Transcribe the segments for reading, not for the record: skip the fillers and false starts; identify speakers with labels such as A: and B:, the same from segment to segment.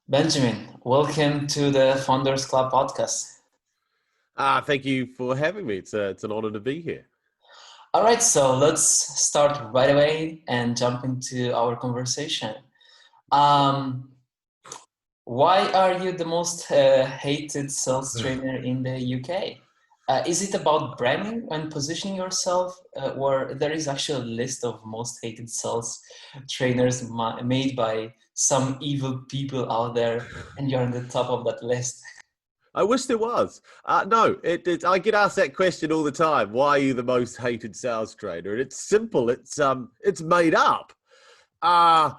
A: Benjamin, welcome to the Founders Club podcast.
B: Thank you for having me. It's an honor to be here.
A: All right, so let's start right away and jump into our conversation. Um, why are you the most hated sales trainer in the UK? Is it about branding and positioning yourself, or there is actually a list of most hated sales trainers made by some evil people out there, and you're on the top of that list?
B: I wish there was. No, I get asked that question all the time. Why are you the most hated sales trainer? And it's simple. It's made up. Uh,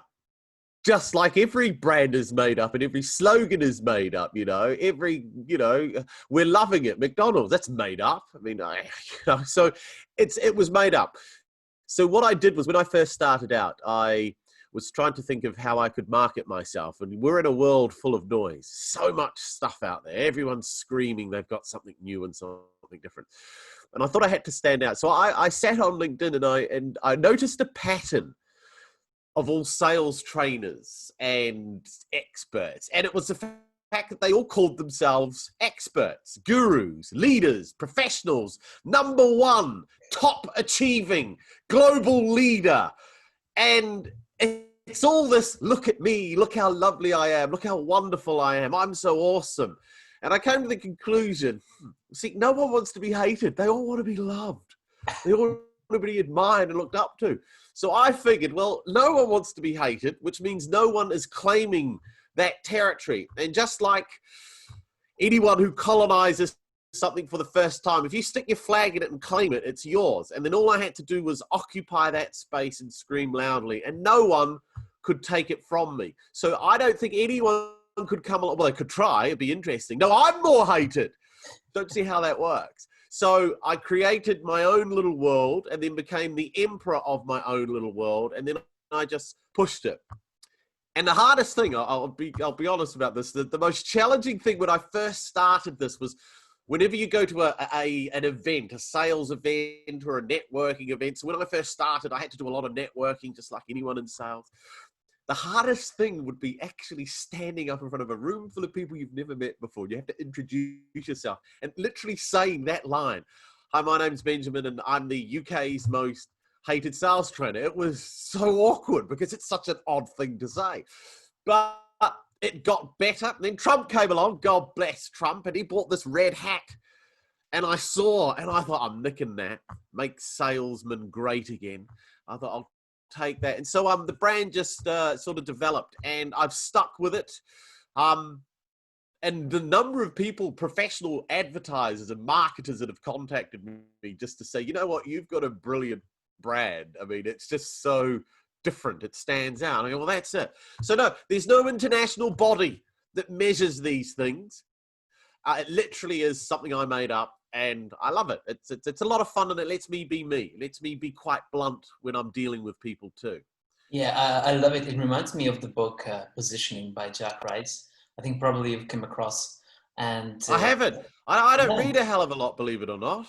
B: just like every brand is made up and every slogan is made up. We're loving it. McDonald's, that's made up. I mean, so it was made up. So what I did was when I first started out, I was trying to think of how I could market myself. And we're in a world full of noise, so much stuff out there. Everyone's screaming they've got something new and something different. And I thought I had to stand out. So I sat on LinkedIn and I noticed a pattern of all sales trainers and experts. And it was the fact that they all called themselves experts, gurus, leaders, professionals, number one, top achieving, global leader. And it's all this, look at me, look how lovely I am, look how wonderful I am, I'm so awesome. And I came to the conclusion, see, no one wants to be hated. They all want to be loved. They all want to be admired and looked up to. So I figured, well, no one wants to be hated, which means no one is claiming that territory. And just like anyone who colonizes something for the first time, if you stick your flag in it and claim it, it's yours. And then all I had to do was occupy that space and scream loudly, and no one could take it from me. So I don't think anyone could come along. Well, they could try. It'd be interesting. No, I'm more hated. Don't see how that works. So I created my own little world and then became the emperor of my own little world. And then I just pushed it. And the hardest thing, I'll be honest about this, the most challenging thing when I first started this was whenever you go to an event, a sales event or a networking event. So when I first started, I had to do a lot of networking, just like anyone in sales. The hardest thing would be actually standing up in front of a room full of people you've never met before. You have to introduce yourself and literally saying that line. Hi, my name's Benjamin and I'm the UK's most hated sales trainer. It was so awkward because it's such an odd thing to say. But it got better. Then Trump came along, God bless Trump, and he bought this red hat. And I saw, and I thought, I'm nicking that. Make salesmen great again. I thought, I'll take that. And so the brand just sort of developed, and I've stuck with it. And the number of people, professional advertisers and marketers that have contacted me just to say, you know what, you've got a brilliant brand. I mean, it's just so different. It stands out. I go, well, that's it. So no, there's no international body that measures these things. It literally is something I made up, and I love it. It's a lot of fun, and it lets me be me. It lets me be quite blunt when I'm dealing with people too.
A: Yeah, I love it. It reminds me of the book Positioning by Jack Rice. I think probably you've come across. And
B: I haven't. I don't
A: yeah,
B: read a hell of a lot, believe it or not.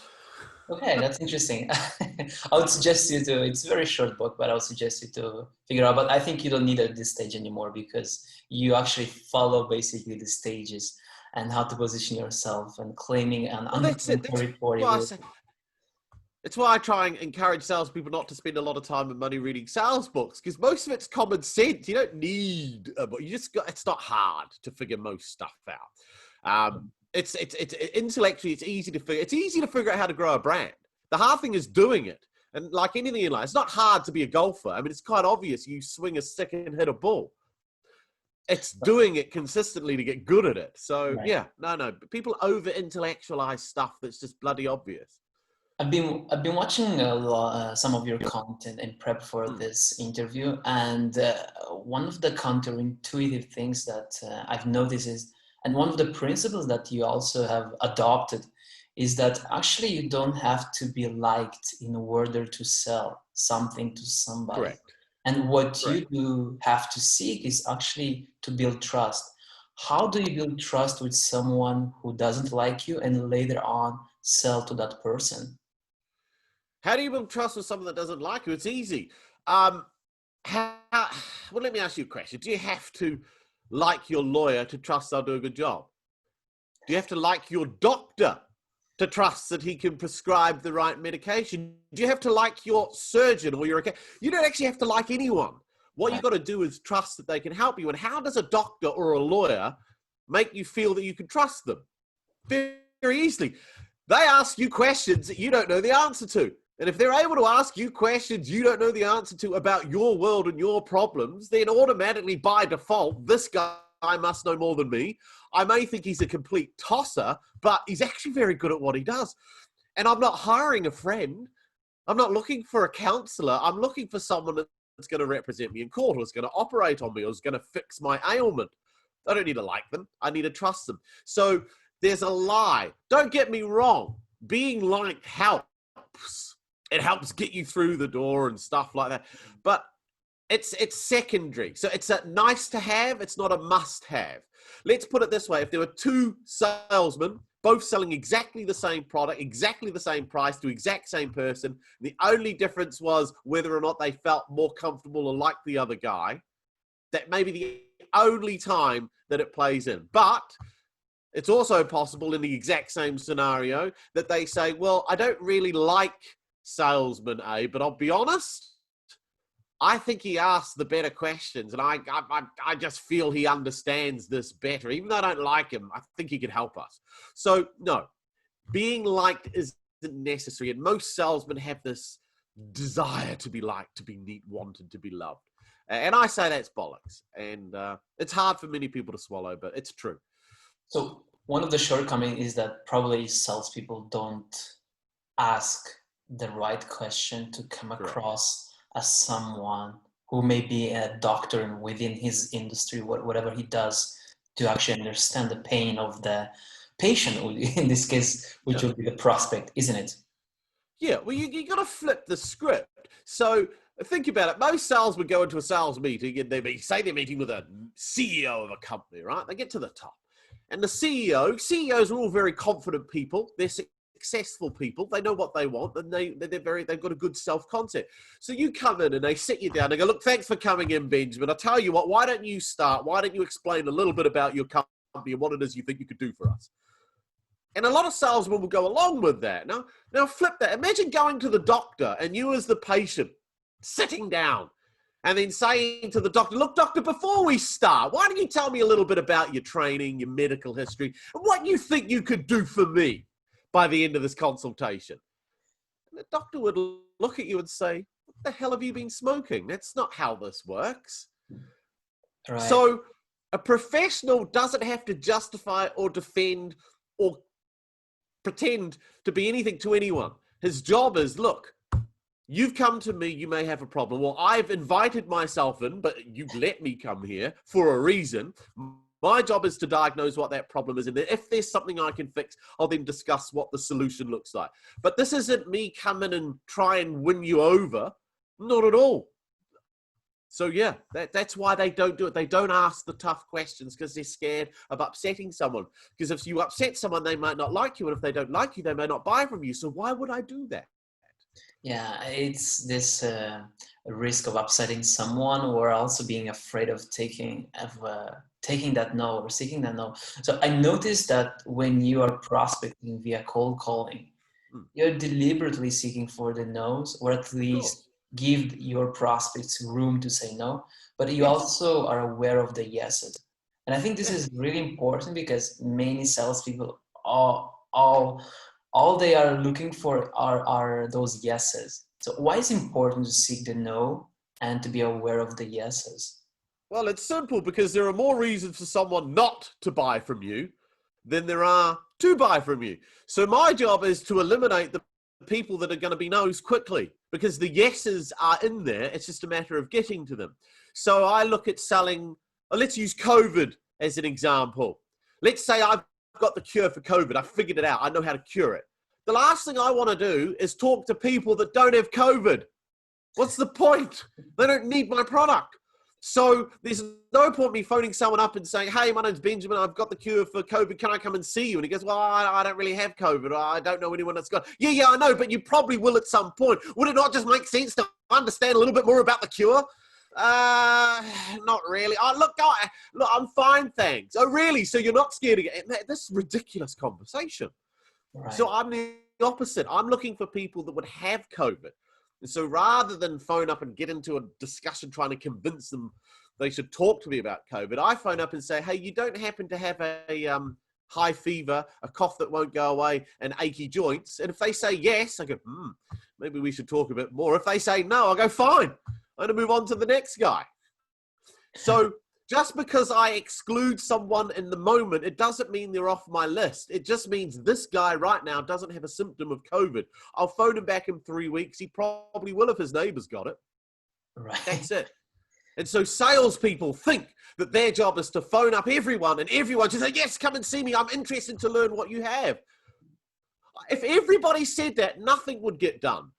A: okay, that's interesting. I would suggest you to, it's a very short book, but I would suggest you to figure out. But I think you don't need it at this stage anymore because you actually follow basically the stages and how to position yourself and claiming an
B: Well, that's
A: unclaimed
B: it. That's
A: territory
B: why I
A: with.
B: say. It's why I try and encourage salespeople not to spend a lot of time and money reading sales books, because most of it's common sense. You don't need a book. You just got. It's not hard to figure most stuff out. It's intellectually it's easy to figure. It's easy to figure out how to grow a brand. The hard thing is doing it. And like anything in life, it's not hard to be a golfer. I mean, it's quite obvious. You swing a stick and hit a ball. It's doing it consistently to get good at it. So
A: Right.
B: yeah, no. People over intellectualize stuff that's just bloody obvious.
A: I've been watching some of your content in prep for
B: Hmm.
A: this interview, and one of the counterintuitive things that I've noticed is, and one of the principles that you also have adopted, is that actually you don't have to be liked in order to sell something to somebody.
B: Correct.
A: And what you
B: Correct.
A: do have to seek is actually to build trust. How do you build trust with someone who doesn't like you and later on sell to that person?
B: How do you build trust with someone that doesn't like you? It's easy. Um, how, well, let me ask you a question. Do you have to like your lawyer to trust they'll do a good job? Do you have to like your doctor to trust that he can prescribe the right medication? Do you have to like your surgeon or your... You don't actually have to like anyone. What you've got to do is trust that they can help you. And how does a doctor or a lawyer make you feel that you can trust them? Very, very easily. They ask you questions that you don't know the answer to. And if they're able to ask you questions you don't know the answer to about your world and your problems, then automatically by default, this guy must know more than me. I may think he's a complete tosser, but he's actually very good at what he does. And I'm not hiring a friend. I'm not looking for a counselor. I'm looking for someone that's going to represent me in court, or is going to operate on me, or is going to fix my ailment. I don't need to like them. I need to trust them. So there's a lie. Don't get me wrong. Being liked helps. It helps get you through the door and stuff like that. But it's secondary. So it's a nice to have. It's not a must have. Let's put it this way. If there were two salesmen, both selling exactly the same product, exactly the same price to exact same person, the only difference was whether or not they felt more comfortable or like the other guy, that may be the only time that it plays in. But it's also possible in the exact same scenario that they say, well, I don't really like salesman A, but I'll be honest, I think he asks the better questions, and I just feel he understands this better. Even though I don't like him, I think he could help us. So no, being liked isn't necessary, and most salesmen have this desire to be liked, to be neat, wanted, to be loved. And I say that's bollocks, and it's hard for many people to swallow, but it's true.
A: So one of the shortcomings is that probably salespeople don't ask the right question to come across as someone who may be a doctor within his industry, whatever he does, to actually understand the pain of the patient, in this case, which would be the prospect, isn't it?
B: Yeah, well, you got to flip the script. So think about it. Most sales would go into a sales meeting and say they're meeting with a CEO of a company, right? They get to the top. And the CEOs are all very confident people. They're successful people. They know what they want, and they've got a good self-concept. So you come in and they sit you down and go, look, thanks for coming in, Benjamin. I'll tell you what, why don't you start? Why don't you explain a little bit about your company and what it is you think you could do for us? And a lot of salesmen will go along with that. Now flip that. Imagine going to the doctor and you as the patient sitting down and then saying to the doctor, look, doctor, before we start, why don't you tell me a little bit about your training, your medical history, and what you think you could do for me by the end of this consultation? And the doctor would look at you and say, what the hell have you been smoking? That's not how this works. Right. So a professional doesn't have to justify or defend or pretend to be anything to anyone. His job is, look, you've come to me, you may have a problem. Well, I've invited myself in, but you've let me come here for a reason. My job is to diagnose what that problem is. And if there's something I can fix, I'll then discuss what the solution looks like. But this isn't me coming and try and win you over. Not at all. So yeah, that's why they don't do it. They don't ask the tough questions because they're scared of upsetting someone. Because if you upset someone, they might not like you. And if they don't like you, they may not buy from you. So why would I do that?
A: Yeah, it's this risk of upsetting someone, or also being afraid of taking that no or seeking that no. So I noticed that when you are prospecting via cold calling, you're deliberately seeking for the no's, or at least give your prospects room to say no, but you also are aware of the yeses. And I think this is really important because many salespeople all they are looking for are those yeses. So why is it important to seek the no and to be aware of the yeses?
B: Well, it's simple, because there are more reasons for someone not to buy from you than there are to buy from you. So my job is to eliminate the people that are going to be no's quickly, because the yeses are in there. It's just a matter of getting to them. So I look at selling, let's use COVID as an example. Let's say I've got the cure for COVID. I figured it out. I know how to cure it. The last thing I want to do is talk to people that don't have COVID. What's the point? They don't need my product. So there's no point me phoning someone up and saying, hey, my name's Benjamin. I've got the cure for COVID. Can I come and see you? And he goes, well, I don't really have COVID. I don't know anyone that's got. Yeah, I know, but you probably will at some point. Would it not just make sense to understand a little bit more about the cure? Not really. Oh, look, I'm fine, thanks. Oh, really? So you're not scared of it? This ridiculous conversation.
A: Right.
B: So I'm the opposite. I'm looking for people that would have COVID. And so rather than phone up and get into a discussion trying to convince them they should talk to me about COVID, I phone up and say, hey, you don't happen to have a high fever, a cough that won't go away, and achy joints? And if they say yes, I go, maybe we should talk a bit more. If they say no, I go, fine. I'm going to move on to the next guy. So just because I exclude someone in the moment, it doesn't mean they're off my list. It just means this guy right now doesn't have a symptom of COVID. I'll phone him back in 3 weeks. He probably will if his neighbor's got it.
A: Right.
B: That's it. And so salespeople think that their job is to phone up everyone and everyone to say, yes, come and see me. I'm interested to learn what you have. If everybody said that, nothing would get done.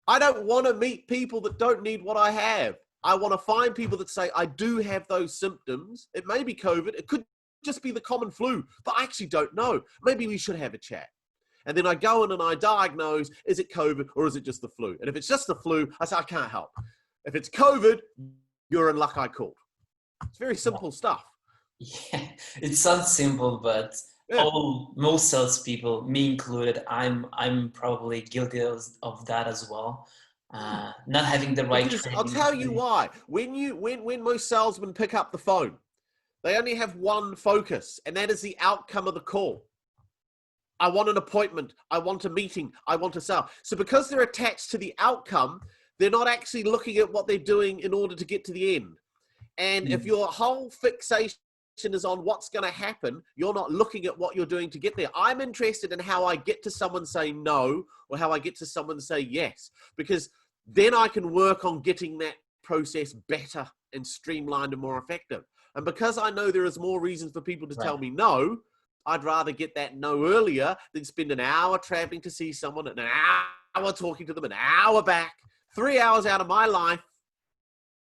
B: I don't want to meet people that don't need what I have. I want to find people that say, I do have those symptoms. It may be COVID. It could just be the common flu, but I actually don't know. Maybe we should have a chat. And then I go in and I diagnose, is it COVID or is it just the flu? And if it's just the flu, I say, I can't help. If it's COVID, you're in luck I called. It's very simple stuff.
A: Yeah, it sounds simple, but
B: Yeah.
A: most salespeople, me included, I'm probably guilty of that as well. Not having the right
B: Because I'll
A: training.
B: tell you why. When most salesmen pick up the phone, they only have one focus, and that is the outcome of the call. I want an appointment. I want a meeting. I want to sell. So because they're attached to the outcome, they're not actually looking at what they're doing in order to get to the end. And if your whole fixation is on what's going to happen, you're not looking at what you're doing to get there. I'm interested in how I get to someone saying no or how I get to someone say yes, because then I can work on getting that process better and streamlined and more effective. And because I know there is more reasons for people to tell me no, I'd rather get that no earlier than spend an hour traveling to see someone, an hour talking to them, an hour back, 3 hours out of my life.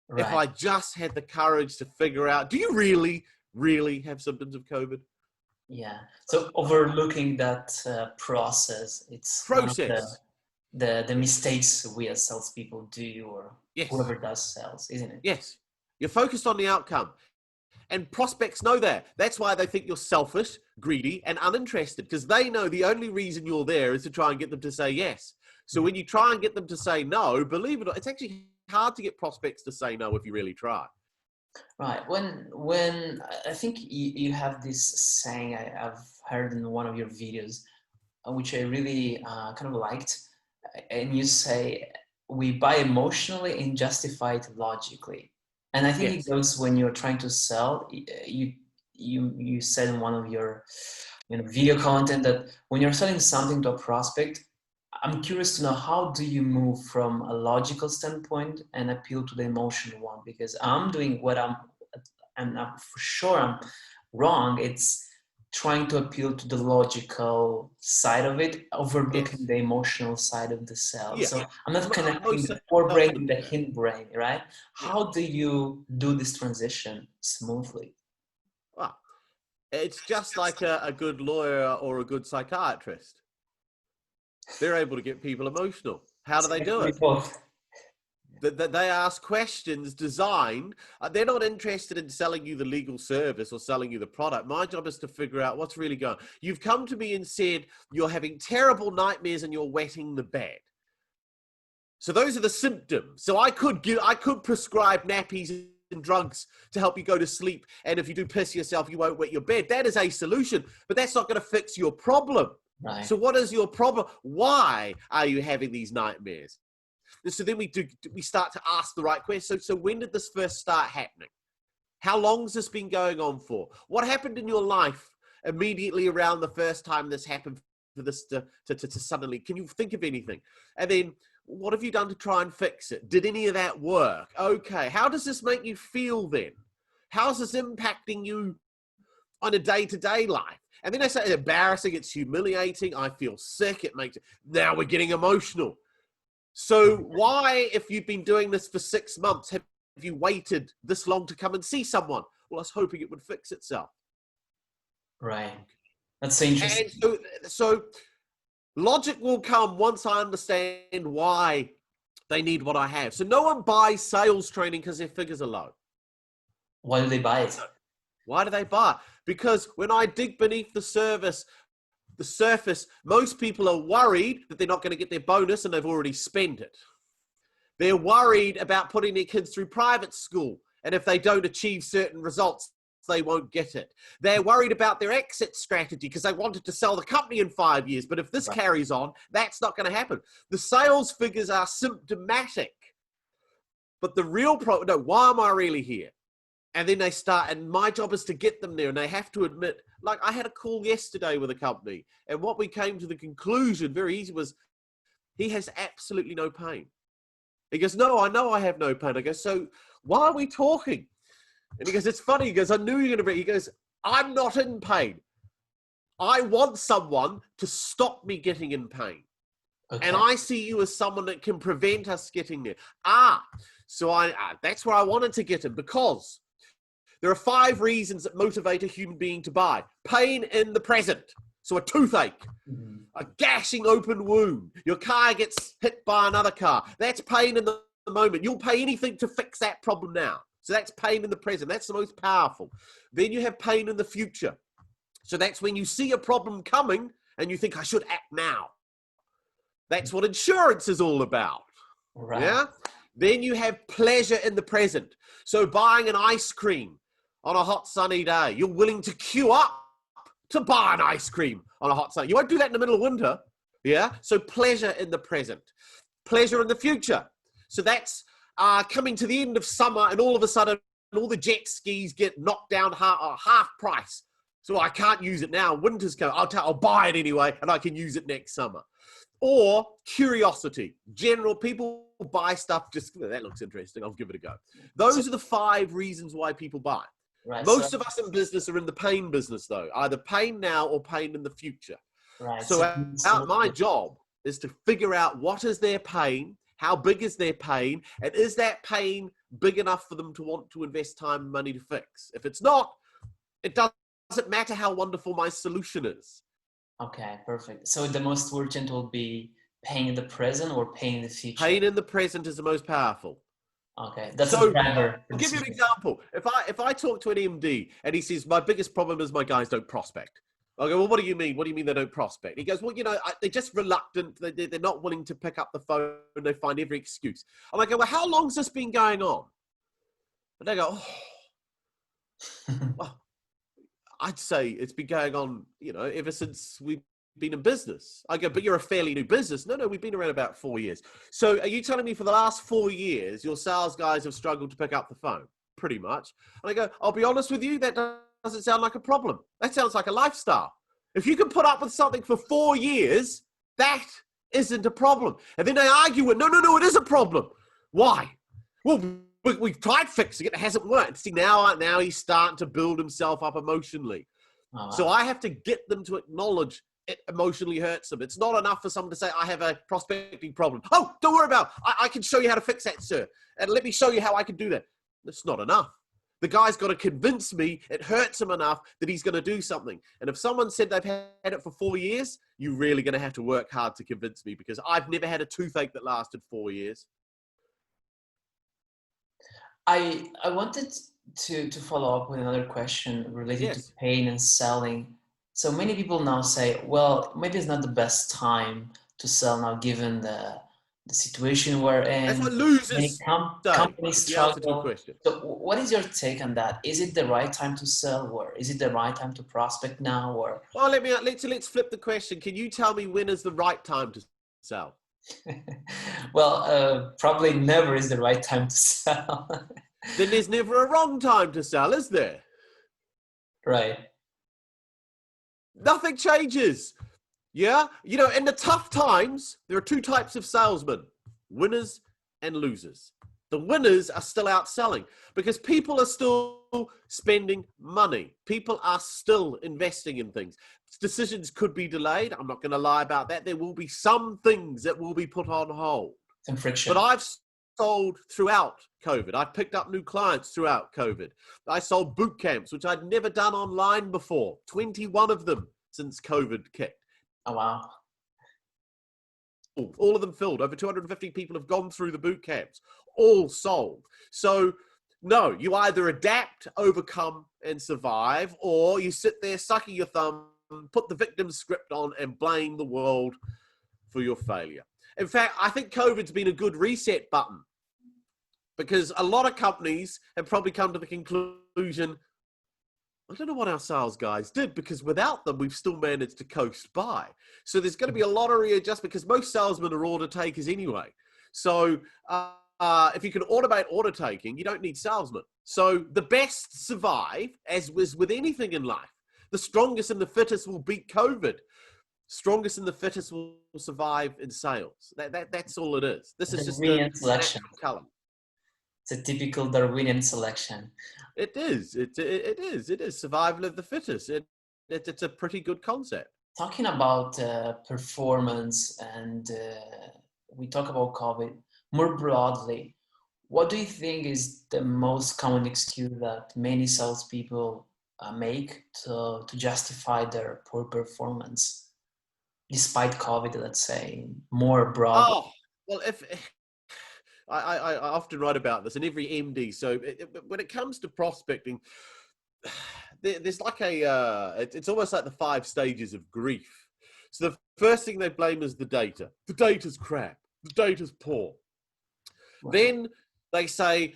B: Right. If I just had the courage to figure out, do you really have symptoms of COVID?
A: Yeah. So overlooking that process, it's one of the mistakes we as salespeople do, or whoever does sales, isn't it?
B: Yes. You're focused on the outcome. And prospects know that. That's why they think you're selfish, greedy, and uninterested, because they know the only reason you're there is to try and get them to say yes. So when you try and get them to say no, believe it or not, it's actually hard to get prospects to say no if you really try.
A: Right. When I think you have this saying I've heard in one of your videos, which I really kind of liked, and you say, we buy emotionally and justify it logically. And I think it goes when you're trying to sell. You said in one of your video content that when you're selling something to a prospect, I'm curious to know, how do you move from a logical standpoint and appeal to the emotional one? Because I'm doing what I'm for sure I'm wrong. It's trying to appeal to the logical side of it, overlooking the emotional side of the sale. Yeah. So I'm not connecting the forebrain with the hindbrain, right? How do you do this transition smoothly?
B: Well, it's just like a good lawyer or a good psychiatrist. They're able to get people emotional. How do they do it? They ask questions designed. They're not interested in selling you the legal service or selling you the product. My job is to figure out what's really going on. You've come to me and said you're having terrible nightmares and you're wetting the bed. So those are the symptoms. So I could prescribe nappies and drugs to help you go to sleep. And if you do piss yourself, you won't wet your bed. That is a solution, but that's not going to fix your problem. Right. So what is your problem? Why are you having these nightmares? So then we start to ask the right questions. So when did this first start happening? How long has this been going on for? What happened in your life immediately around the first time this happened for this to suddenly, can you think of anything? And then what have you done to try and fix it? Did any of that work? Okay. How does this make you feel then? How's this impacting you on a day-to-day life? And then I say it's embarrassing, it's humiliating, I feel sick, now we're getting emotional. So why, if you've been doing this for 6 months, have you waited this long to come and see someone? Well, I was hoping it would fix itself.
A: Right. That's so interesting.
B: And so logic will come once I understand why They need what I have. So no one buys sales training because their figures are low.
A: Why do they buy it?
B: Why do they buy it? Because when I dig beneath the surface, most people are worried that they're not going to get their bonus and they've already spent it. They're worried about putting their kids through private school, and if they don't achieve certain results, they won't get it. They're worried about their exit strategy because they wanted to sell the company in 5 years, but if this carries on, that's not going to happen. The sales figures are symptomatic, but the real problem, no, why am I really here? And then they start, and my job is to get them there, and they have to admit, like I had a call yesterday with a company, and what we came to the conclusion, very easy, was he has absolutely no pain. He goes, no, I know I have no pain. I go, so why are we talking? And he goes, it's funny. He goes, I knew you were going to be. He goes, I'm not in pain. I want someone to stop me getting in pain. Okay. And I see you as someone that can prevent us getting there. So that's where I wanted to get him, because there are 5 reasons that motivate a human being to buy. Pain in the present. So a toothache, a gashing open wound, your car gets hit by another car. That's pain in the moment. You'll pay anything to fix that problem now. So that's pain in the present. That's the most powerful. Then you have pain in the future. So that's when you see a problem coming and you think, I should act now. That's what insurance is all about. Right. Yeah. Then you have pleasure in the present. So buying an ice cream on a hot sunny day, you're willing to queue up to buy an ice cream on a hot sunny. You won't do that in the middle of winter. Yeah. So pleasure in the present, pleasure in the future. So that's coming to the end of summer, and all of a sudden, all the jet skis get knocked down half price. So I can't use it now. Winter's coming. I'll buy it anyway, and I can use it next summer. Or curiosity. General people buy stuff just, that looks interesting, I'll give it a go. Those are the 5 reasons why people buy. Right, Most of us in business are in the pain business, though. Either pain now or pain in the future. Right. So my job is to figure out what is their pain, how big is their pain, and is that pain big enough for them to want to invest time and money to fix? If it's not, it doesn't matter how wonderful my solution is.
A: Okay, perfect. So the most urgent will be pain in the present or pain in the future? Pain
B: in the present is the most powerful.
A: Okay, that's a driver.
B: I'll give you an example. If I talk to an MD and he says, my biggest problem is my guys don't prospect. I go, well, what do you mean? What do you mean they don't prospect? He goes, well, they're just reluctant. They're not willing to pick up the phone. They find every excuse. I'm like, well, how long's this been going on? And they go, well, I'd say it's been going on, ever since we've been in business. I go, but you're a fairly new business. No, we've been around about 4 years. So are you telling me for the last 4 years, your sales guys have struggled to pick up the phone? Pretty much. And I go, I'll be honest with you, that doesn't sound like a problem. That sounds like a lifestyle. If you can put up with something for 4 years, that isn't a problem. And then they argue with, no, it is a problem. Why? Well, we've tried fixing it. It hasn't worked. See, now he's starting to build himself up emotionally. Oh, wow. So I have to get them to acknowledge it emotionally hurts them. It's not enough for someone to say, I have a prospecting problem. Oh, don't worry about it. I can show you how to fix that, sir. And let me show you how I can do that. That's not enough. The guy's got to convince me it hurts him enough that he's going to do something. And if someone said they've had it for 4 years, you're really going to have to work hard to convince me, because I've never had a toothache that lasted 4 years.
A: I wanted to follow up with another question related to pain and selling. So many people now say, well, maybe it's not the best time to sell now, given the situation we're in.
B: That's what losers
A: companies struggle. So what is your take on that? Is it the right time to sell, or is it the right time to prospect now? Or
B: well, let's flip the question. Can you tell me when is the right time to sell?
A: Well, probably never is the right time to sell.
B: Then there's never a wrong time to sell, is there?
A: Right.
B: Nothing changes. Yeah? In the tough times, there are 2 types of salesmen, winners and losers. The winners are still out selling because people are still spending money. People are still investing in things. Decisions could be delayed. I'm not going to lie about that. There will be some things that will be put on hold.
A: Some friction.
B: But I've sold throughout COVID. I've picked up new clients throughout COVID. I sold boot camps, which I'd never done online before. 21 of them since COVID kicked.
A: Oh, wow.
B: all of them filled. Over 250 people have gone through the boot camps, all sold. So no, you either adapt, overcome, and survive, or you sit there sucking your thumb, put the victim script on, and blame the world for your failure. In fact, I think COVID's been a good reset button, because a lot of companies have probably come to the conclusion, I don't know what our sales guys did, because without them, we've still managed to coast by. So there's going to be a lot of readjustment, because most salesmen are order takers anyway. So if you can automate order taking, you don't need salesmen. So the best survive, as was with anything in life. The strongest and the fittest will beat COVID. Strongest and the fittest will survive in sales. That's all it is. This is just a
A: selection.
B: natural color.
A: It's a typical Darwinian selection.
B: It is. It is survival of the fittest. It's a pretty good concept.
A: Talking about performance, and we talk about COVID more broadly. What do you think is the most common excuse that many salespeople make to justify their poor performance, despite COVID? Let's say more broadly.
B: Oh well, if I often write about this in every MD. So when it comes to prospecting, there's like it's almost like the 5 stages of grief. So the first thing they blame is the data. The data's crap. The data's poor. Wow. Then they say,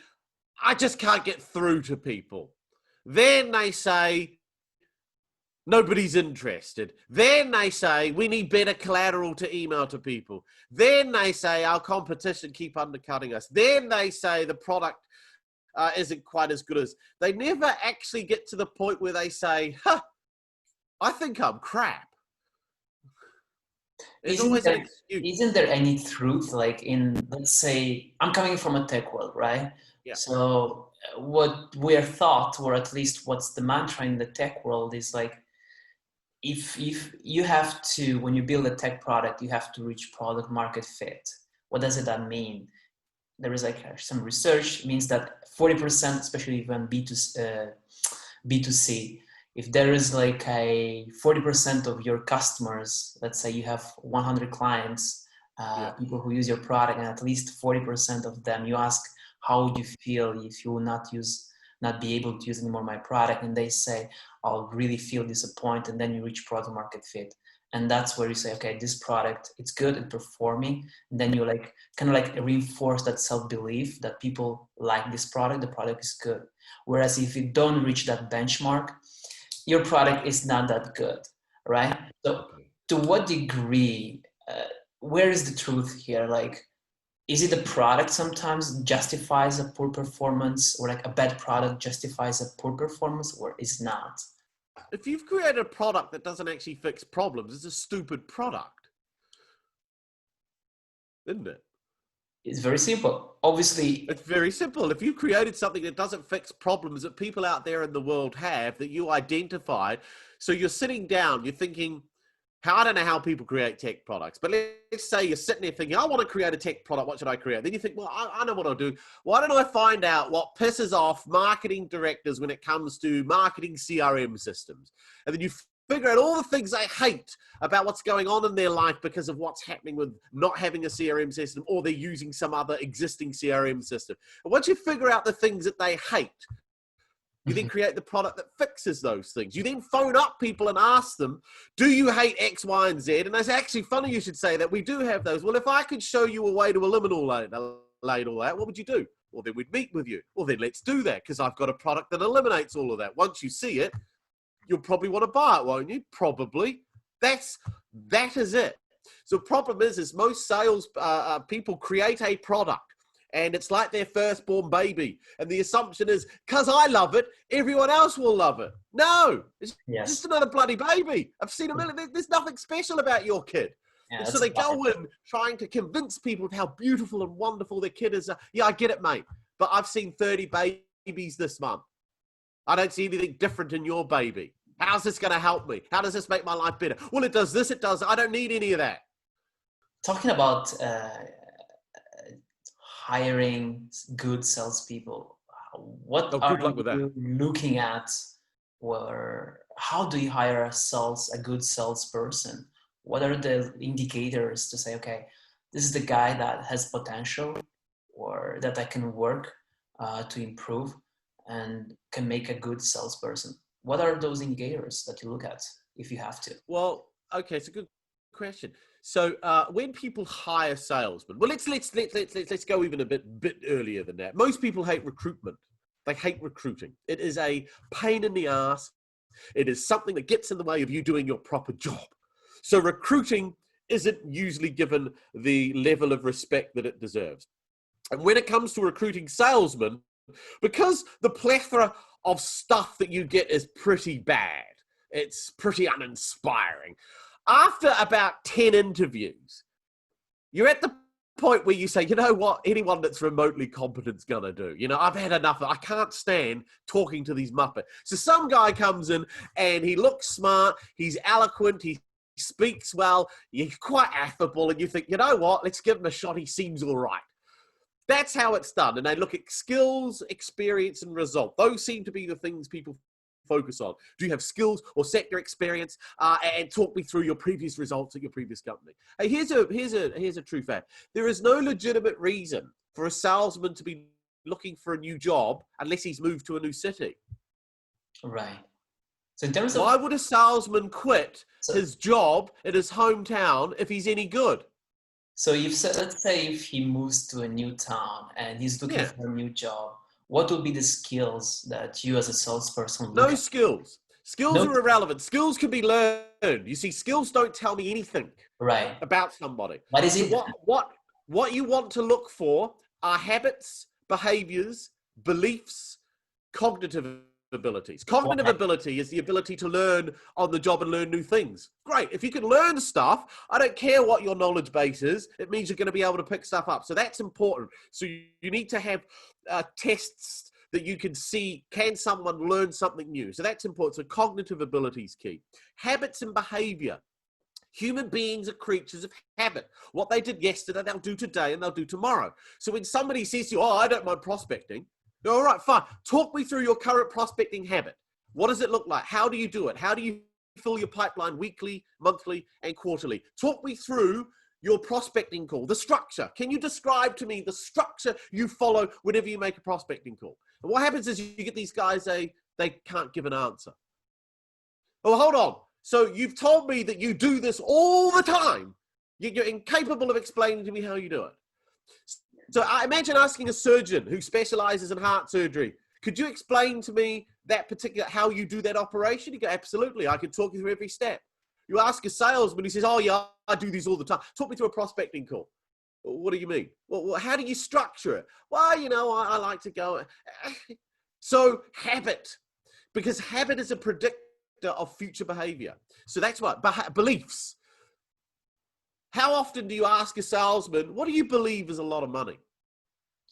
B: I just can't get through to people. Then they say, nobody's interested. Then they say, we need better collateral to email to people. Then they say, our competition keep undercutting us. Then they say the product isn't quite as good as. They never actually get to the point where they say, I think I'm crap.
A: Isn't there any truth, like in, let's say, I'm coming from a tech world, right?
B: Yeah.
A: So what we are taught, or at least what's the mantra in the tech world, is like, if you have to, when you build a tech product, you have to reach product market fit. What does that mean? There is like some research means that 40%, especially when B2C, if there is like a 40% of your customers, let's say you have 100 clients, people who use your product, and at least 40% of them, you ask, how would you feel if you will not be able to use anymore my product? And they say, I'll really feel disappointed. And then you reach product market fit. And that's where you say, okay, this product, it's good, it's performing. And then you like kind of like reinforce that self-belief that people like this product, the product is good. Whereas if you don't reach that benchmark, your product is not that good, right? So to what degree, where is the truth here? Like, is it the product sometimes justifies a poor performance, or like a bad product justifies a poor performance, or is not?
B: If you've created a product that doesn't actually fix problems, it's a stupid product, isn't it?
A: It's very simple. Obviously,
B: it's very simple. If you created something that doesn't fix problems that people out there in the world have, that you identified, so you're sitting down, you're thinking, I don't know how people create tech products, but let's say you're sitting there thinking, I want to create a tech product. What should I create? Then you think, well, I know what I'll do. Why don't I find out what pisses off marketing directors when it comes to marketing CRM systems? And then you figure out all the things they hate about what's going on in their life because of what's happening with not having a CRM system, or they're using some other existing CRM system. And once you figure out the things that they hate, you then create the product that fixes those things. You then phone up people and ask them, do you hate X, Y, and Z? And it's actually funny you should say that. We do have those. Well, if I could show you a way to eliminate all that, what would you do? Well, then we'd meet with you. Well, then let's do that, because I've got a product that eliminates all of that. Once you see it, you'll probably want to buy it, won't you? Probably. That is it. So the problem is most sales people create a product, and it's like their firstborn baby. And the assumption is, because I love it, everyone else will love it. No, it's just another bloody baby. I've seen a million. There's nothing special about your kid. Yeah, so they go in trying to convince people of how beautiful and wonderful their kid is. Yeah, I get it, mate. But I've seen 30 babies this month. I don't see anything different in your baby. How's this going to help me? How does this make my life better? Well, it does this, it does. I don't need any of that.
A: Talking about hiring good salespeople, what are you looking at? Or how do you hire a good salesperson? What are the indicators to say, okay, this is the guy that has potential, or that I can work to improve and can make a good salesperson? What are those indicators that you look at if you have to?
B: Well, okay, it's a good question. So when people hire salesmen, well, let's go even a bit earlier than that. Most people hate recruitment. They hate recruiting. It is a pain in the ass. It is something that gets in the way of you doing your proper job. So recruiting isn't usually given the level of respect that it deserves. And when it comes to recruiting salesmen, because the plethora of stuff that you get is pretty bad, it's pretty uninspiring. After about 10 interviews, you're at the point where you say, you know what, anyone that's remotely competent's gonna do. You know, I've had enough. I can't stand talking to these muppets. So some guy comes in and he looks smart, he's eloquent, he speaks well, he's quite affable, and you think, you know what, let's give him a shot, he seems all right. That's how it's done. And they look at skills, experience, and result. Those seem to be the things people focus on. Do you have skills or sector experience? And talk me through your previous results at your previous company. Hey, here's a true fact. There is no legitimate reason for a salesman to be looking for a new job unless he's moved to a new city.
A: Right. So in terms of,
B: why would a salesman quit his job in his hometown if he's any good?
A: So let's say if he moves to a new town and he's looking for a new job, what would be the skills that you as a salesperson look at?
B: No skills. Skills are irrelevant. Skills can be learned. You see, skills don't tell me anything about somebody.
A: What is it?
B: What you want to look for are habits, behaviors, beliefs, cognitive abilities. Cognitive ability is the ability to learn on the job and learn new things. Great. If you can learn stuff, I don't care what your knowledge base is. It means you're going to be able to pick stuff up. So that's important. So you need to have tests that you can see, can someone learn something new? So that's important. So cognitive ability is key. Habits and behavior. Human beings are creatures of habit. What they did yesterday, they'll do today and they'll do tomorrow. So when somebody says to you, oh, I don't mind prospecting, all right, fine. Talk me through your current prospecting habit. What does it look like? How do you do it? How do you fill your pipeline weekly, monthly, and quarterly? Talk me through your prospecting call, the structure. Can you describe to me the structure you follow whenever you make a prospecting call? And what happens is you get these guys, they can't give an answer. Oh, hold on. So you've told me that you do this all the time. You're incapable of explaining to me how you do it. So I imagine asking a surgeon who specializes in heart surgery, could you explain to me that particular, how you do that operation? You go, absolutely. I can talk you through every step. You ask a salesman, he says, oh yeah, I do these all the time. Talk me through a prospecting call. What do you mean? Well, how do you structure it? Well, you know, I like to go. So habit, because habit is a predictor of future behavior. So that's what, beliefs. How often do you ask a salesman, what do you believe is a lot of money?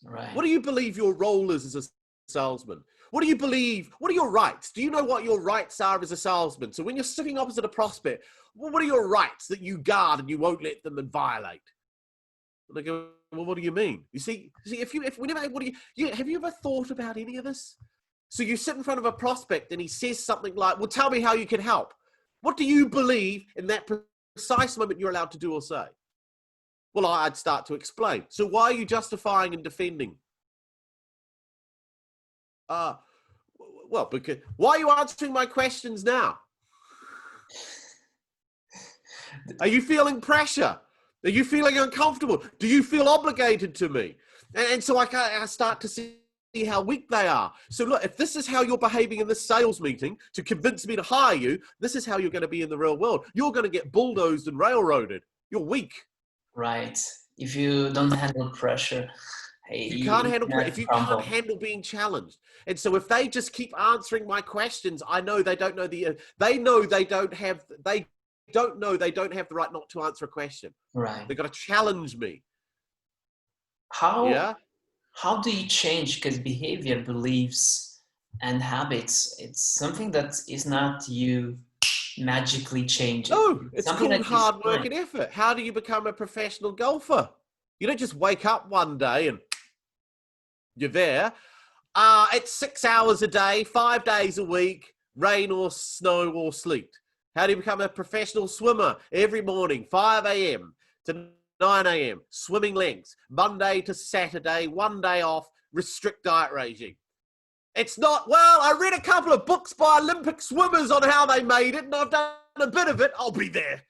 A: Right.
B: What do you believe your role is as a salesman? What do you believe? What are your rights? Do you know what your rights are as a salesman? So when you're sitting opposite a prospect, what are your rights that you guard and you won't let them violate? And they go, well, what do you mean? You see, have you ever thought about any of this? So you sit in front of a prospect and he says something like, well, tell me how you can help. What do you believe in that precise moment you're allowed to do or say? Well, I'd start to explain. So why are you justifying and defending? Well, because why are you answering my questions now? Are you feeling pressure? Are you feeling uncomfortable? Do you feel obligated to me? And so I start to see how weak they are. So look, if this is how you're behaving in this sales meeting to convince me to hire you, this is how you're going to be in the real world. You're going to get bulldozed and railroaded. You're weak.
A: Right. If you don't handle pressure, hey,
B: you can't handle pressure. If you can't handle being challenged. And so if they just keep answering my questions, I know they don't know they don't know they don't have the right not to answer a question.
A: Right.
B: They've got to challenge me.
A: How do you change? Because behavior, beliefs, and habits, it's something that is not you magically changing.
B: No, it's called hard work and effort. How do you become a professional golfer? You don't just wake up one day and you're there. It's 6 hours a day, 5 days a week, rain or snow or sleet. How do you become a professional swimmer? Every morning, 5 a.m. to 9 a.m., swimming lengths, Monday to Saturday, 1 day off, restrict diet regime. It's not, well, I read a couple of books by Olympic swimmers on how they made it, and I've done a bit of it, I'll be there.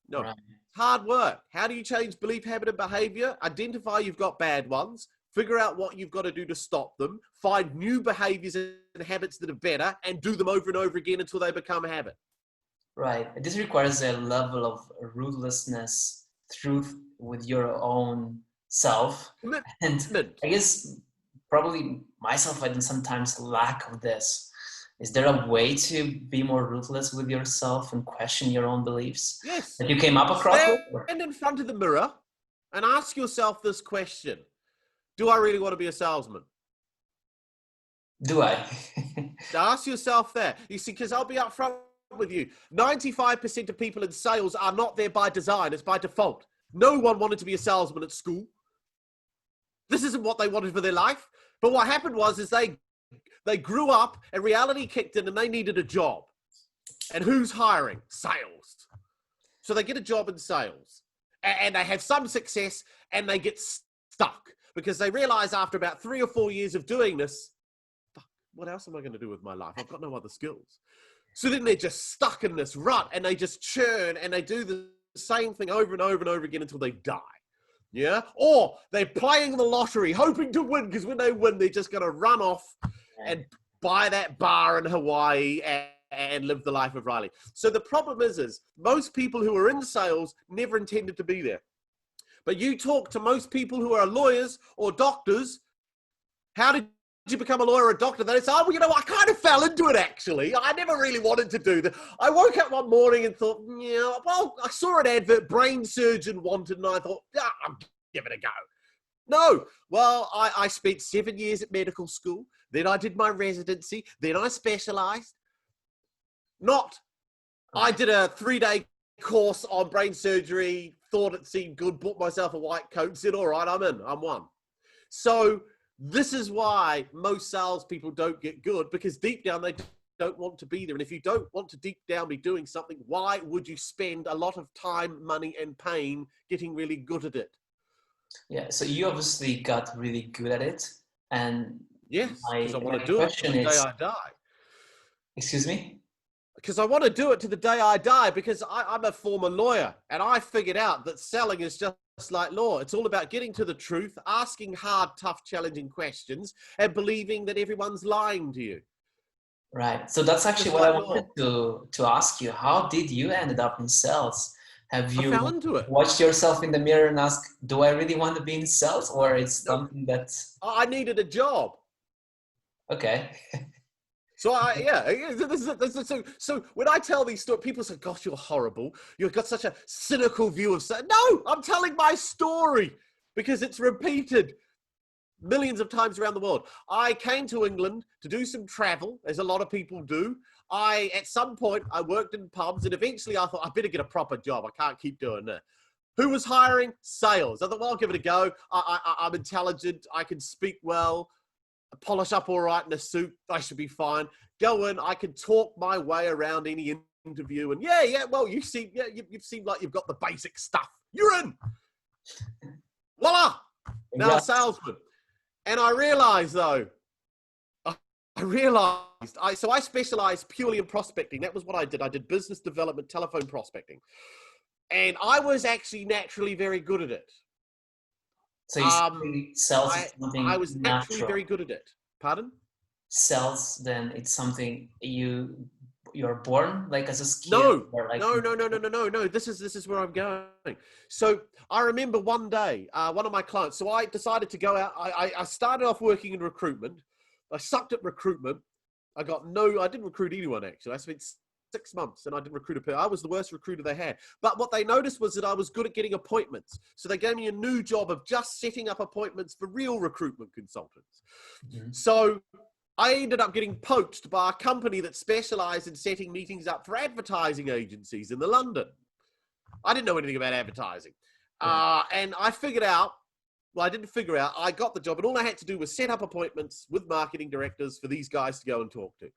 B: No,
A: Right.
B: hard work. How do you change belief, habit, and behavior? Identify you've got bad ones, figure out what you've got to do to stop them, find new behaviors and habits that are better, and do them over and over again until they become a habit.
A: Right. This requires a level of ruthlessness, truth with your own self. And
B: Commitment.
A: I guess probably myself, I do sometimes lack of this. Is there a way to be more ruthless with yourself and question your own beliefs?
B: Yes.
A: That you came up across with?
B: Stand in front of the mirror and ask yourself this question. Do I really want to be a salesman?
A: Do I?
B: Ask yourself that. You see, because I'll be upfront with you. 95% of people in sales are not there by design. It's by default. No one wanted to be a salesman at school. This isn't what they wanted for their life. But what happened was they grew up and reality kicked in and they needed a job. And who's hiring? Sales. So they get a job in sales and they have some success and they get stuck because they realize after about 3 or 4 years of doing this, fuck, what else am I going to do with my life? I've got no other skills. So then they're just stuck in this rut and they just churn and they do the same thing over and over and over again until they die. Yeah. Or they're playing the lottery, hoping to win because when they win, they're just going to run off and buy that bar in Hawaii and live the life of Riley. So the problem is most people who are in sales never intended to be there. But you talk to most people who are lawyers or doctors, how did you become a lawyer or a doctor? They say, oh, well, you know, I kind of fell into it, actually. I never really wanted to do that. I woke up one morning and thought, yeah, well, I saw an advert, brain surgeon wanted, and I thought, yeah, I'll give it a go. No, well, I spent 7 years at medical school. Then I did my residency. Then I specialized. I did a 3-day course on brain surgery, thought it seemed good, bought myself a white coat, said, all right, I'm in, I'm one. So this is why most salespeople don't get good, because deep down they don't want to be there. And if you don't want to deep down be doing something, why would you spend a lot of time, money, and pain getting really good at it?
A: Yeah, so you obviously got really good at it. And
B: yes, because I want to do it to the day I die.
A: Excuse me?
B: Because I want to do it to the day I die, because I'm a former lawyer and I figured out that selling is just like law. It's all about getting to the truth, asking hard, tough, challenging questions, and believing that everyone's lying to you.
A: Right. So that's actually what I wanted to ask you. How did you end up in sales? Have you watched yourself in the mirror and asked, do I really want to be in sales? Or it's something that...
B: I needed a job.
A: Okay.
B: So so when I tell these stories, people say, gosh, you're horrible. You've got such a cynical view of sales. No, I'm telling my story because it's repeated millions of times around the world. I came to England to do some travel, as a lot of people do. At some point, I worked in pubs, and eventually I thought, I better get a proper job. I can't keep doing that. Who was hiring? Sales. I thought, well, I'll give it a go. I'm intelligent. I can speak well. Polish up all right in a suit. I should be fine. Go in. I can talk my way around any interview. And well, you seem like you've got the basic stuff. You're in. Voila. Now a salesman. And I realized, though, so I specialized purely in prospecting. That was what I did. I did business development, telephone prospecting. And I was actually naturally very good at it.
A: So you sales is something
B: I was naturally
A: natural.
B: very good at it. Pardon?
A: Sales, then it's something you're born like as a skill?
B: No. This is where I'm going. So I remember one day, one of my clients, so I decided to go out. I started off working in recruitment. I sucked at recruitment. I didn't recruit anyone, actually. I spent 6 months and I didn't recruit a person. I was the worst recruiter they had. But what they noticed was that I was good at getting appointments. So they gave me a new job of just setting up appointments for real recruitment consultants. Mm-hmm. So I ended up getting poached by a company that specialized in setting meetings up for advertising agencies in London. I didn't know anything about advertising. And I figured out, I got the job, and all I had to do was set up appointments with marketing directors for these guys to go and talk to.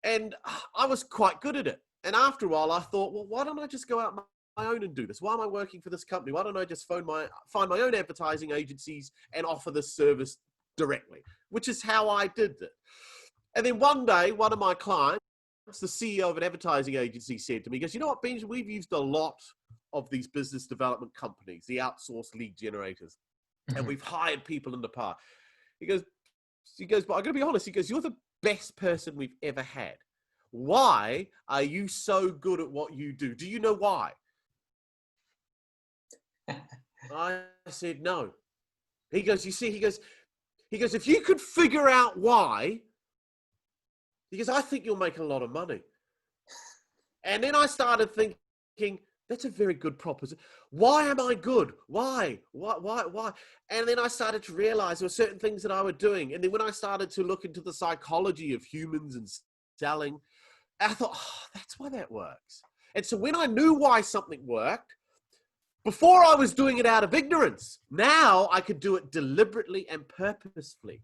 B: And I was quite good at it. And after a while, I thought, well, why don't I just go out own and do this? Why am I working for this company? Why don't I just find my own advertising agencies and offer this service directly? Which is how I did it. And then one day, one of my clients, the CEO of an advertising agency, said to me, he goes, you know what, Benjamin, we've used a lot of these business development companies, the outsourced lead generators, and we've hired people in the past. He goes, but I'm going to be honest. He goes, you're the best person we've ever had. Why are you so good at what you do? Do you know why? I said, no. He goes, you see, he goes, if you could figure out why, he goes, I think you'll make a lot of money. And then I started thinking, that's a very good proposition. Why am I good? Why? And then I started to realize there were certain things that I was doing. And then when I started to look into the psychology of humans and selling, I thought, oh, that's why that works. And so when I knew why something worked, before I was doing it out of ignorance, now I could do it deliberately and purposefully.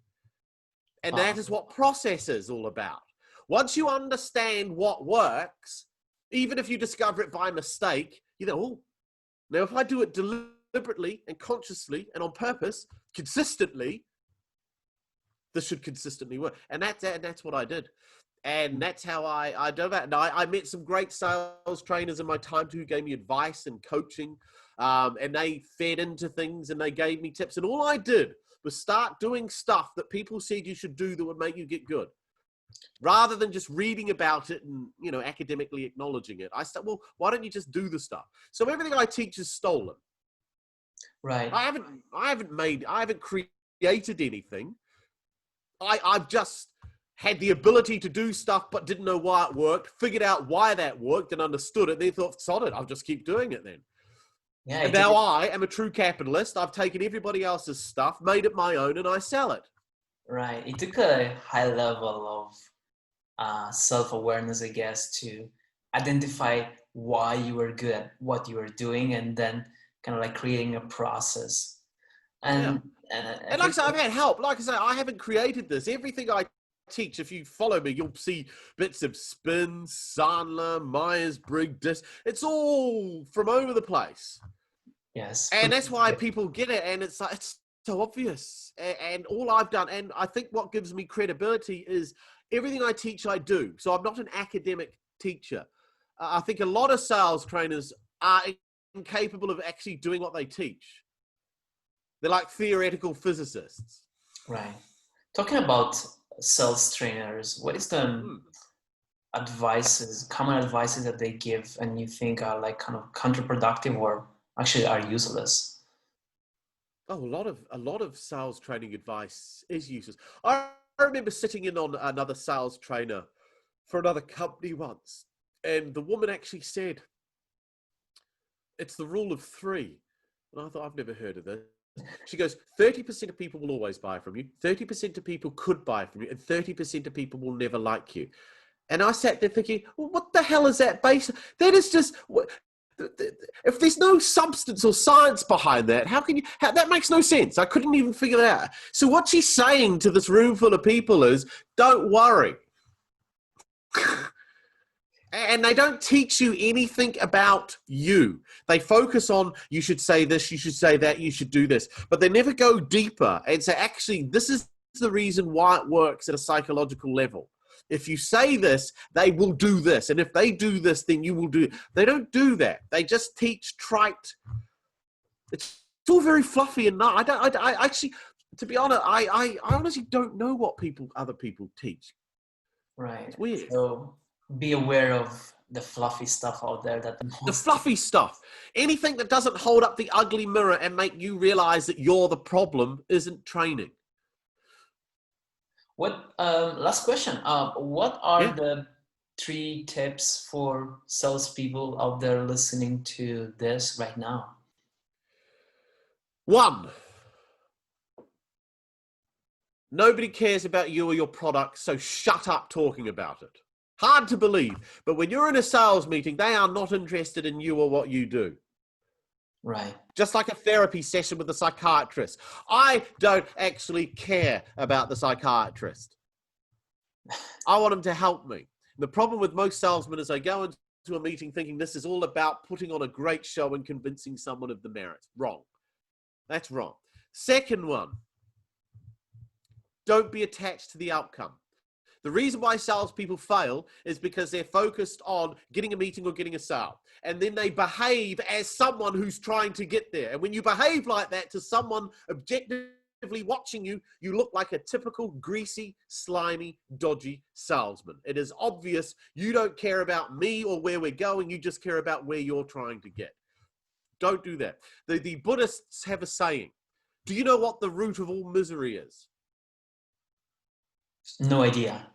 B: And that is what process is all about. Once you understand what works, even if you discover it by mistake, you know, oh, now if I do it deliberately and consciously and on purpose, consistently, this should consistently work. And that's what I did. And that's how I do that. Now, I met some great sales trainers in my time too, who gave me advice and coaching. And they fed into things and they gave me tips. And all I did was start doing stuff that people said you should do that would make you get good. Rather than just reading about it and, you know, academically acknowledging it, I said, well, why don't you just do the stuff? So everything I teach is stolen.
A: Right.
B: I haven't created anything. I've just had the ability to do stuff, but didn't know why it worked, figured out why that worked and understood it. Then thought, sod it, I'll just keep doing it then. Yeah, and now I am a true capitalist. I've taken everybody else's stuff, made it my own, and I sell it.
A: Right. It took a high level of self-awareness, I guess, to identify why you were good at what you were doing, and then kind of like creating a process. And
B: like I said, I've had help. Like I say, I haven't created this. Everything I teach, if you follow me, you'll see bits of Spin, Sandler, Myers-Briggs. It's all from over the place.
A: Yes.
B: And that's why people get it. And it's like, it's so obvious. And all I've done, and I think what gives me credibility is everything I teach, I do. So I'm not an academic teacher. I think a lot of sales trainers are incapable of actually doing what they teach. They're like theoretical physicists.
A: Right. Talking about sales trainers, what is the common advices that they give and you think are like kind of counterproductive or actually are useless?
B: Oh, a lot of sales training advice is useless. I remember sitting in on another sales trainer for another company once, and the woman actually said, it's the rule of 3. And I thought, I've never heard of this. She goes, 30% of people will always buy from you, 30% of people could buy from you, and 30% of people will never like you. And I sat there thinking, well, what the hell is that based on? That is just, if there's no substance or science behind that, that makes no sense. I couldn't even figure that out. So what she's saying to this room full of people is, don't worry. And they don't teach you anything about you. They focus on, you should say this, you should say that, you should do this. But they never go deeper and say, actually, this is the reason why it works at a psychological level. If you say this, they will do this. And if they do this, then you will do it. They don't do that. They just teach trite. It's all very fluffy and not. I actually, to be honest, I honestly don't know what other people teach.
A: Right.
B: It's weird.
A: So be aware of the fluffy stuff out there.
B: The fluffy stuff. Anything that doesn't hold up the ugly mirror and make you realize that you're the problem isn't training.
A: What last question? What are the 3 tips for salespeople out there listening to this right now?
B: 1, nobody cares about you or your product, so shut up talking about it. Hard to believe, but when you're in a sales meeting, they are not interested in you or what you do.
A: Right.
B: Just like a therapy session with a psychiatrist. I don't actually care about the psychiatrist. I want them to help me. The problem with most salesmen is they go into to a meeting thinking this is all about putting on a great show and convincing someone of the merits. Wrong. That's wrong. Second one, don't be attached to the outcome. The reason why salespeople fail is because they're focused on getting a meeting or getting a sale. And then they behave as someone who's trying to get there. And when you behave like that to someone objectively watching you, you look like a typical greasy, slimy, dodgy salesman. It is obvious you don't care about me or where we're going. You just care about where you're trying to get. Don't do that. The Buddhists have a saying. Do you know what the root of all misery is?
A: No idea.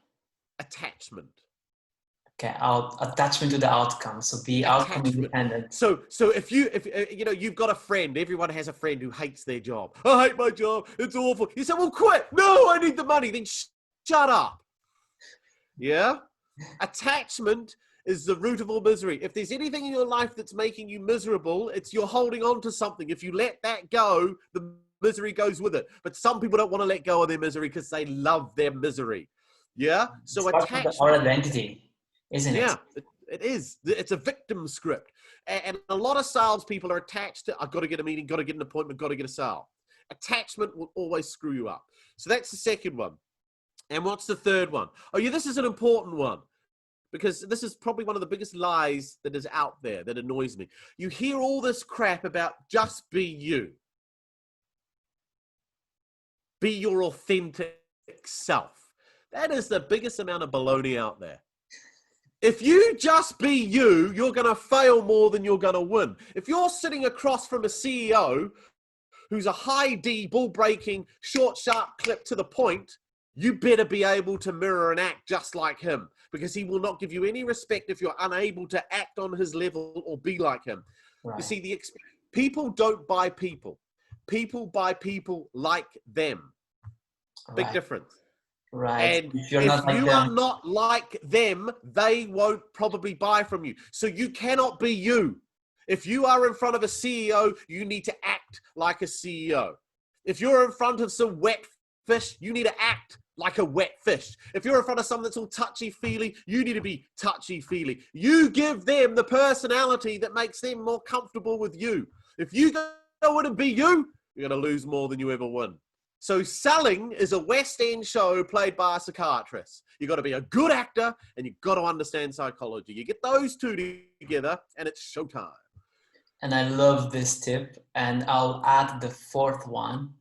B: Attachment.
A: Okay, attachment to the outcome. So be outcome independent.
B: So if you know, you've got a friend, everyone has a friend who hates their job. I hate my job. It's awful. You say, well, quit. No, I need the money. Then shut up. Yeah. Attachment is the root of all misery. If there's anything in your life that's making you miserable, it's you're holding on to something. If you let that go, the misery goes with it. But some people don't want to let go of their misery because they love their misery. Yeah. So attachment.
A: Our identity, isn't it?
B: Yeah, it is. It's a victim script. And a lot of salespeople are attached to, I've got to get a meeting, got to get an appointment, got to get a sale. Attachment will always screw you up. So that's the second one. And what's the third one? Oh yeah, this is an important one, because this is probably one of the biggest lies that is out there that annoys me. You hear all this crap about just be you. Be your authentic self. That is the biggest amount of baloney out there. If you just be you, you're going to fail more than you're going to win. If you're sitting across from a CEO who's a high D, bull-breaking, short, sharp clip to the point, you better be able to mirror and act just like him, because he will not give you any respect if you're unable to act on his level or be like him. Right. You see, people don't buy people. People buy people like them. Big difference.
A: Right.
B: And if you are not like them, they won't probably buy from you. So you cannot be you. If you are in front of a CEO, you need to act like a CEO. If you're in front of some wet fish, you need to act like a wet fish. If you're in front of someone that's all touchy-feely, you need to be touchy-feely. You give them the personality that makes them more comfortable with you. If you go in and be you, you're going to lose more than you ever win. So selling is a West End show played by a psychiatrist. You've got to be a good actor and you've got to understand psychology. You get those two together and it's showtime.
A: And I love this tip, and I'll add the fourth one.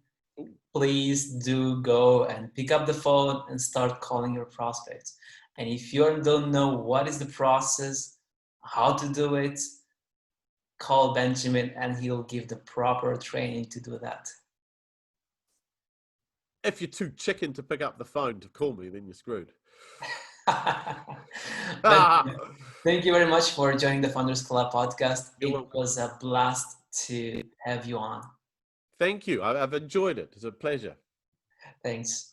A: Please do go and pick up the phone and start calling your prospects. And if you don't know what is the process, how to do it, call Benjamin and he'll give the proper training to do that.
B: If you're too chicken to pick up the phone to call me, then you're screwed.
A: Thank you very much for joining the Founders Club podcast.
B: You're
A: it
B: welcome.
A: Was a blast to have you on.
B: Thank you. I've enjoyed it. It's a pleasure.
A: Thanks.